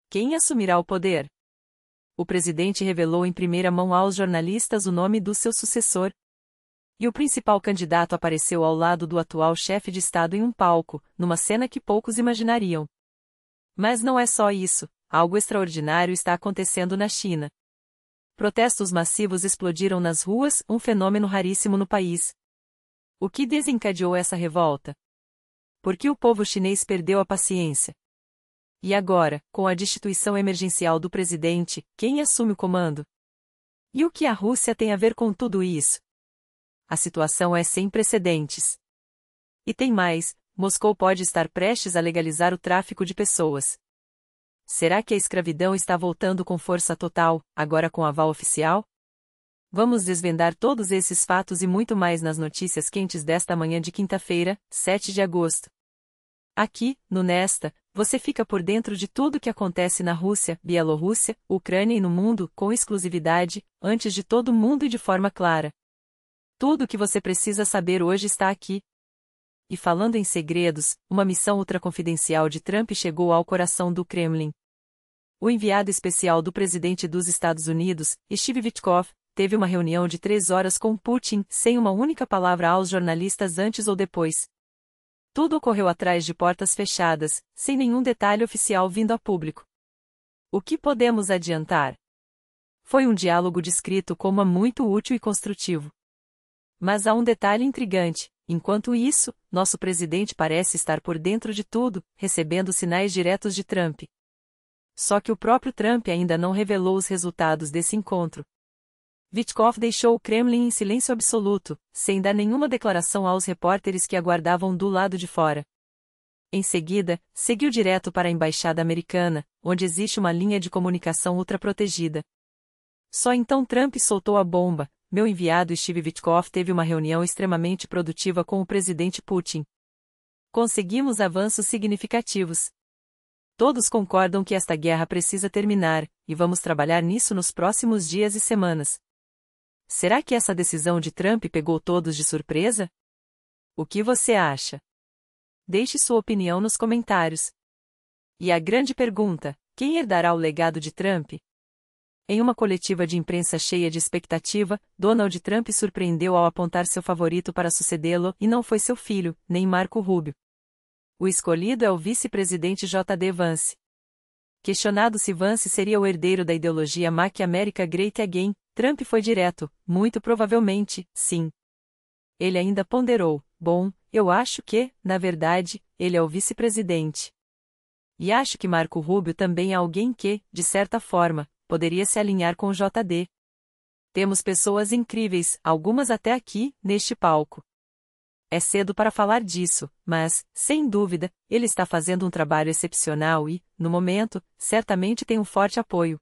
Quem assumirá o poder? O presidente revelou em primeira mão aos jornalistas o nome do seu sucessor. E o principal candidato apareceu ao lado do atual chefe de Estado em um palco, numa cena que poucos imaginariam. Mas não é só isso, algo extraordinário está acontecendo na China. Protestos massivos explodiram nas ruas, um fenômeno raríssimo no país. O que desencadeou essa revolta? Porque o povo chinês perdeu a paciência. E agora, com a destituição emergencial do presidente, quem assume o comando? E o que a Rússia tem a ver com tudo isso? A situação é sem precedentes. E tem mais, Moscou pode estar prestes a legalizar o tráfico de pessoas. Será que a escravidão está voltando com força total, agora com aval oficial? Vamos desvendar todos esses fatos e muito mais nas notícias quentes desta manhã de quinta-feira, 7 de agosto. Aqui, no Nesta, você fica por dentro de tudo o que acontece na Rússia, Bielorrússia, Ucrânia e no mundo, com exclusividade, antes de todo mundo e de forma clara. Tudo o que você precisa saber hoje está aqui. E falando em segredos, uma missão ultraconfidencial de Trump chegou ao coração do Kremlin. O enviado especial do presidente dos Estados Unidos, Steve Witkoff, teve uma reunião de 3 horas com Putin, sem uma única palavra aos jornalistas antes ou depois. Tudo ocorreu atrás de portas fechadas, sem nenhum detalhe oficial vindo a público. O que podemos adiantar? Foi um diálogo descrito como muito útil e construtivo. Mas há um detalhe intrigante: enquanto isso, nosso presidente parece estar por dentro de tudo, recebendo sinais diretos de Trump. Só que o próprio Trump ainda não revelou os resultados desse encontro. Witkoff deixou o Kremlin em silêncio absoluto, sem dar nenhuma declaração aos repórteres que aguardavam do lado de fora. Em seguida, seguiu direto para a embaixada americana, onde existe uma linha de comunicação ultraprotegida. Só então Trump soltou a bomba: meu enviado Steve Witkoff teve uma reunião extremamente produtiva com o presidente Putin. Conseguimos avanços significativos. Todos concordam que esta guerra precisa terminar, e vamos trabalhar nisso nos próximos dias e semanas. Será que essa decisão de Trump pegou todos de surpresa? O que você acha? Deixe sua opinião nos comentários. E a grande pergunta: quem herdará o legado de Trump? Em uma coletiva de imprensa cheia de expectativa, Donald Trump surpreendeu ao apontar seu favorito para sucedê-lo, e não foi seu filho, nem Marco Rubio. O escolhido é o vice-presidente J.D. Vance. Questionado se Vance seria o herdeiro da ideologia Make America Great Again, Trump foi direto: muito provavelmente, sim. Ele ainda ponderou: bom, eu acho que, na verdade, ele é o vice-presidente. E acho que Marco Rubio também é alguém que, de certa forma, poderia se alinhar com o J.D. Temos pessoas incríveis, algumas até aqui, neste palco. É cedo para falar disso, mas, sem dúvida, ele está fazendo um trabalho excepcional e, no momento, certamente tem um forte apoio.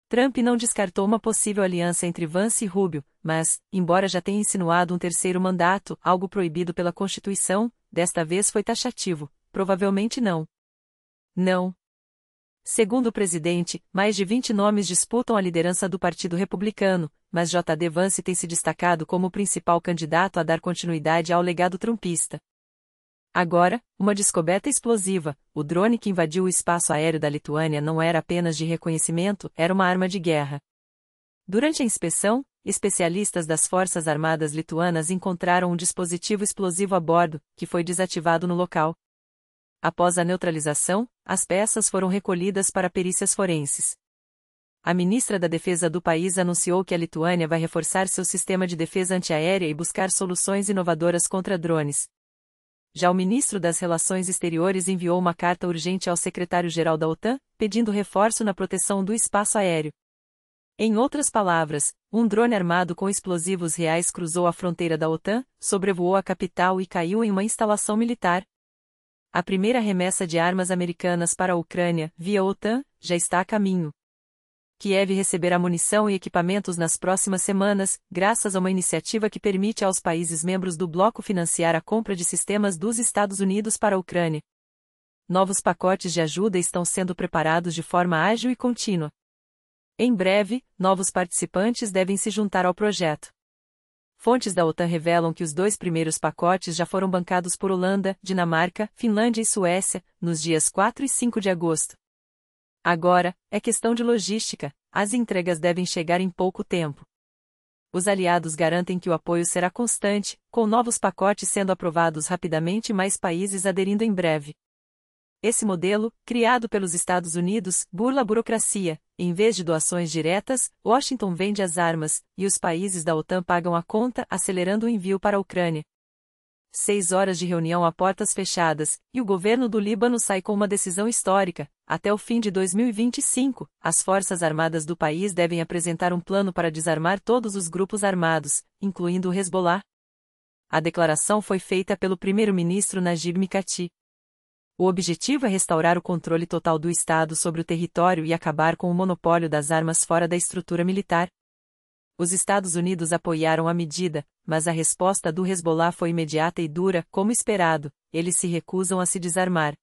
Trump não descartou uma possível aliança entre Vance e Rubio, mas, embora já tenha insinuado um terceiro mandato, algo proibido pela Constituição, desta vez foi taxativo: provavelmente não. Não. Segundo o presidente, mais de 20 nomes disputam a liderança do Partido Republicano, mas J.D. Vance tem se destacado como o principal candidato a dar continuidade ao legado trumpista. Agora, uma descoberta explosiva: o drone que invadiu o espaço aéreo da Lituânia não era apenas de reconhecimento, era uma arma de guerra. Durante a inspeção, especialistas das Forças Armadas lituanas encontraram um dispositivo explosivo a bordo, que foi desativado no local. Após a neutralização, as peças foram recolhidas para perícias forenses. A ministra da Defesa do país anunciou que a Lituânia vai reforçar seu sistema de defesa antiaérea e buscar soluções inovadoras contra drones. Já o ministro das Relações Exteriores enviou uma carta urgente ao secretário-geral da OTAN, pedindo reforço na proteção do espaço aéreo. Em outras palavras, um drone armado com explosivos reais cruzou a fronteira da OTAN, sobrevoou a capital e caiu em uma instalação militar. A primeira remessa de armas americanas para a Ucrânia, via OTAN, já está a caminho. Kiev receberá munição e equipamentos nas próximas semanas, graças a uma iniciativa que permite aos países membros do bloco financiar a compra de sistemas dos Estados Unidos para a Ucrânia. Novos pacotes de ajuda estão sendo preparados de forma ágil e contínua. Em breve, novos participantes devem se juntar ao projeto. Fontes da OTAN revelam que os 2 primeiros pacotes já foram bancados por Holanda, Dinamarca, Finlândia e Suécia, nos dias 4 e 5 de agosto. Agora, é questão de logística, as entregas devem chegar em pouco tempo. Os aliados garantem que o apoio será constante, com novos pacotes sendo aprovados rapidamente e mais países aderindo em breve. Esse modelo, criado pelos Estados Unidos, burla a burocracia. Em vez de doações diretas, Washington vende as armas, e os países da OTAN pagam a conta, acelerando o envio para a Ucrânia. 6 horas de reunião a portas fechadas, e o governo do Líbano sai com uma decisão histórica. Até o fim de 2025, as Forças Armadas do país devem apresentar um plano para desarmar todos os grupos armados, incluindo o Hezbollah. A declaração foi feita pelo primeiro-ministro Najib Mikati. O objetivo é restaurar o controle total do Estado sobre o território e acabar com o monopólio das armas fora da estrutura militar. Os Estados Unidos apoiaram a medida, mas a resposta do Hezbollah foi imediata e dura, como esperado, eles se recusam a se desarmar.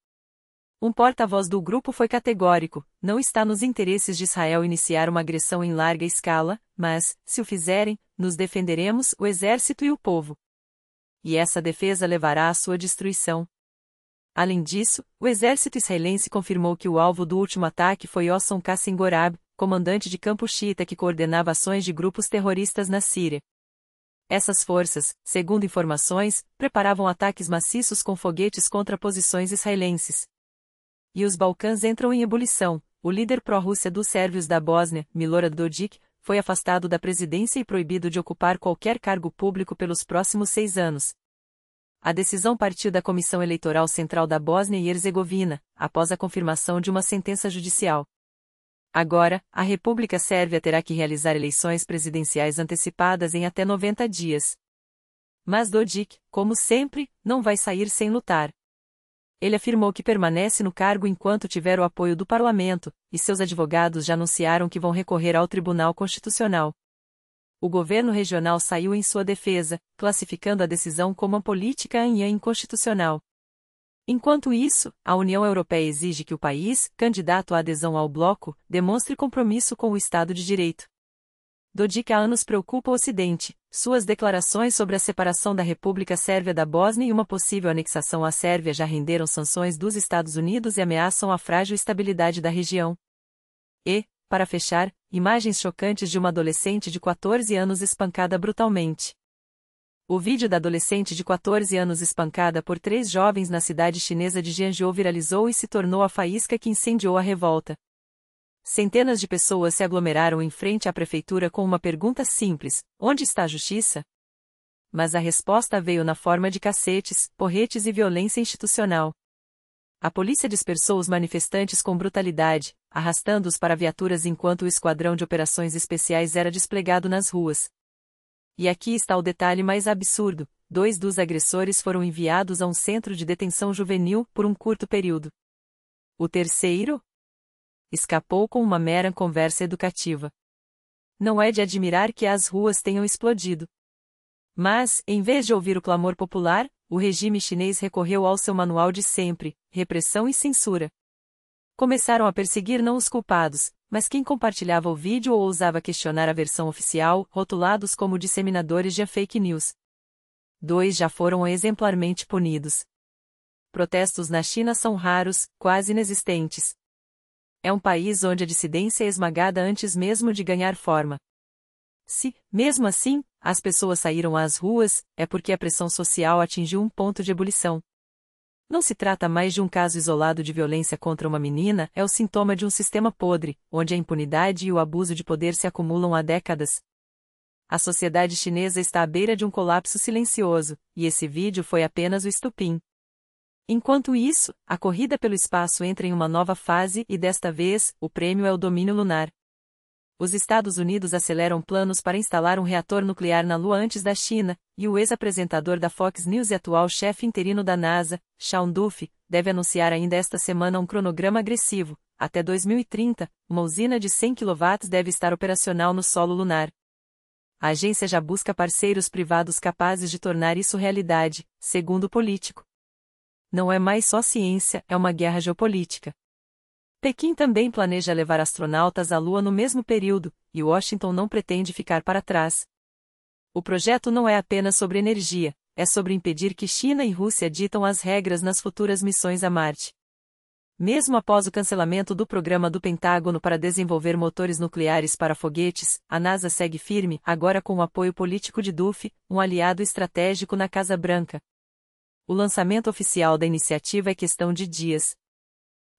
Um porta-voz do grupo foi categórico: não está nos interesses de Israel iniciar uma agressão em larga escala, mas, se o fizerem, nos defenderemos, o exército e o povo. E essa defesa levará à sua destruição. Além disso, o exército israelense confirmou que o alvo do último ataque foi Osson Qasem Gorab, comandante de campo xiita que coordenava ações de grupos terroristas na Síria. Essas forças, segundo informações, preparavam ataques maciços com foguetes contra posições israelenses. E os Balcãs entram em ebulição. O líder pró-Rússia dos sérvios da Bósnia, Milorad Dodik, foi afastado da presidência e proibido de ocupar qualquer cargo público pelos próximos 6 anos. A decisão partiu da Comissão Eleitoral Central da Bósnia e Herzegovina, após a confirmação de uma sentença judicial. Agora, a República Sérvia terá que realizar eleições presidenciais antecipadas em até 90 dias. Mas Dodik, como sempre, não vai sair sem lutar. Ele afirmou que permanece no cargo enquanto tiver o apoio do parlamento, e seus advogados já anunciaram que vão recorrer ao Tribunal Constitucional. O governo regional saiu em sua defesa, classificando a decisão como apolítica e inconstitucional. Enquanto isso, a União Europeia exige que o país, candidato à adesão ao bloco, demonstre compromisso com o Estado de Direito. Dodik há anos preocupa o Ocidente. Suas declarações sobre a separação da República Sérvia da Bósnia e uma possível anexação à Sérvia já renderam sanções dos Estados Unidos e ameaçam a frágil estabilidade da região. E, para fechar, imagens chocantes de uma adolescente de 14 anos espancada brutalmente. O vídeo da adolescente de 14 anos espancada por 3 jovens na cidade chinesa de Jiangzhou viralizou e se tornou a faísca que incendiou a revolta. Centenas de pessoas se aglomeraram em frente à prefeitura com uma pergunta simples: onde está a justiça? Mas a resposta veio na forma de cacetes, porretes e violência institucional. A polícia dispersou os manifestantes com brutalidade, arrastando-os para viaturas enquanto o esquadrão de operações especiais era desplegado nas ruas. E aqui está o detalhe mais absurdo: 2 dos agressores foram enviados a um centro de detenção juvenil por um curto período. O terceiro escapou com uma mera conversa educativa. Não é de admirar que as ruas tenham explodido. Mas, em vez de ouvir o clamor popular, o regime chinês recorreu ao seu manual de sempre: repressão e censura. Começaram a perseguir não os culpados, mas quem compartilhava o vídeo ou ousava questionar a versão oficial, rotulados como disseminadores de fake news. 2 já foram exemplarmente punidos. Protestos na China são raros, quase inexistentes. É um país onde a dissidência é esmagada antes mesmo de ganhar forma. Se, mesmo assim, as pessoas saíram às ruas, é porque a pressão social atingiu um ponto de ebulição. Não se trata mais de um caso isolado de violência contra uma menina, é o sintoma de um sistema podre, onde a impunidade e o abuso de poder se acumulam há décadas. A sociedade chinesa está à beira de um colapso silencioso, e esse vídeo foi apenas o estupim. Enquanto isso, a corrida pelo espaço entra em uma nova fase e desta vez, o prêmio é o domínio lunar. Os Estados Unidos aceleram planos para instalar um reator nuclear na Lua antes da China, e o ex-apresentador da Fox News e atual chefe interino da NASA, Sean Duffy, deve anunciar ainda esta semana um cronograma agressivo. Até 2030, uma usina de 100 kW deve estar operacional no solo lunar. A agência já busca parceiros privados capazes de tornar isso realidade, segundo o político. Não é mais só ciência, é uma guerra geopolítica. Pequim também planeja levar astronautas à Lua no mesmo período, e Washington não pretende ficar para trás. O projeto não é apenas sobre energia, é sobre impedir que China e Rússia ditam as regras nas futuras missões a Marte. Mesmo após o cancelamento do programa do Pentágono para desenvolver motores nucleares para foguetes, a NASA segue firme, agora com o apoio político de Duff, um aliado estratégico na Casa Branca. O lançamento oficial da iniciativa é questão de dias.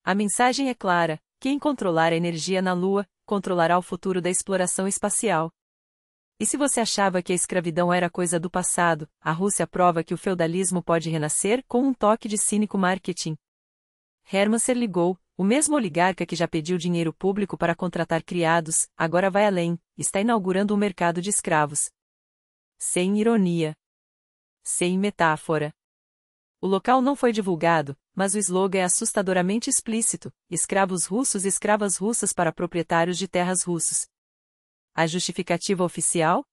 A mensagem é clara: quem controlar a energia na Lua, controlará o futuro da exploração espacial. E se você achava que a escravidão era coisa do passado, a Rússia prova que o feudalismo pode renascer com um toque de cínico marketing. Hermann Serligou, o mesmo oligarca que já pediu dinheiro público para contratar criados, agora vai além, está inaugurando um mercado de escravos. Sem ironia. Sem metáfora. O local não foi divulgado, mas o slogan é assustadoramente explícito: escravos russos e escravas russas para proprietários de terras russos. A justificativa oficial?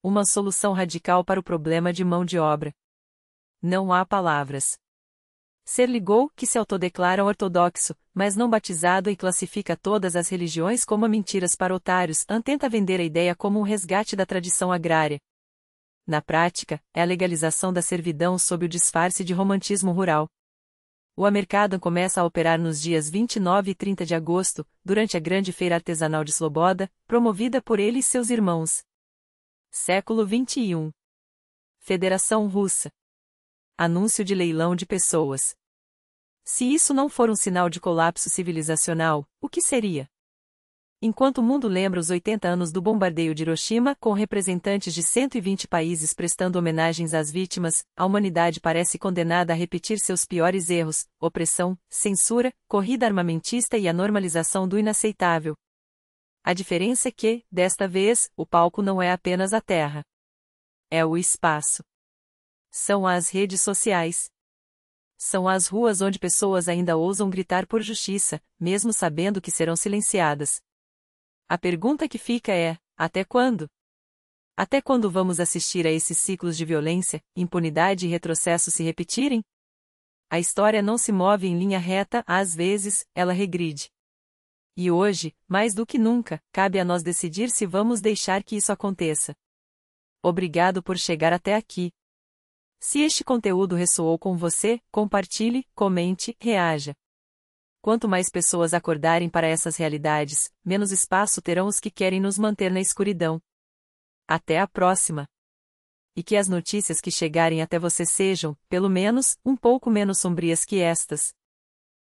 Uma solução radical para o problema de mão de obra. Não há palavras. Serligou, que se autodeclara ortodoxo, mas não batizado e classifica todas as religiões como mentiras para otários, tenta vender a ideia como um resgate da tradição agrária. Na prática, é a legalização da servidão sob o disfarce de romantismo rural. O mercado começa a operar nos dias 29 e 30 de agosto, durante a grande feira artesanal de Sloboda, promovida por ele e seus irmãos. Século XXI. Federação Russa. Anúncio de leilão de pessoas. Se isso não for um sinal de colapso civilizacional, o que seria? Enquanto o mundo lembra os 80 anos do bombardeio de Hiroshima, com representantes de 120 países prestando homenagens às vítimas, a humanidade parece condenada a repetir seus piores erros: opressão, censura, corrida armamentista e a normalização do inaceitável. A diferença é que, desta vez, o palco não é apenas a Terra. É o espaço. São as redes sociais. São as ruas onde pessoas ainda ousam gritar por justiça, mesmo sabendo que serão silenciadas. A pergunta que fica é: até quando? Até quando vamos assistir a esses ciclos de violência, impunidade e retrocesso se repetirem? A história não se move em linha reta, às vezes, ela regride. E hoje, mais do que nunca, cabe a nós decidir se vamos deixar que isso aconteça. Obrigado por chegar até aqui. Se este conteúdo ressoou com você, compartilhe, comente, reaja. Quanto mais pessoas acordarem para essas realidades, menos espaço terão os que querem nos manter na escuridão. Até a próxima! E que as notícias que chegarem até você sejam, pelo menos, um pouco menos sombrias que estas.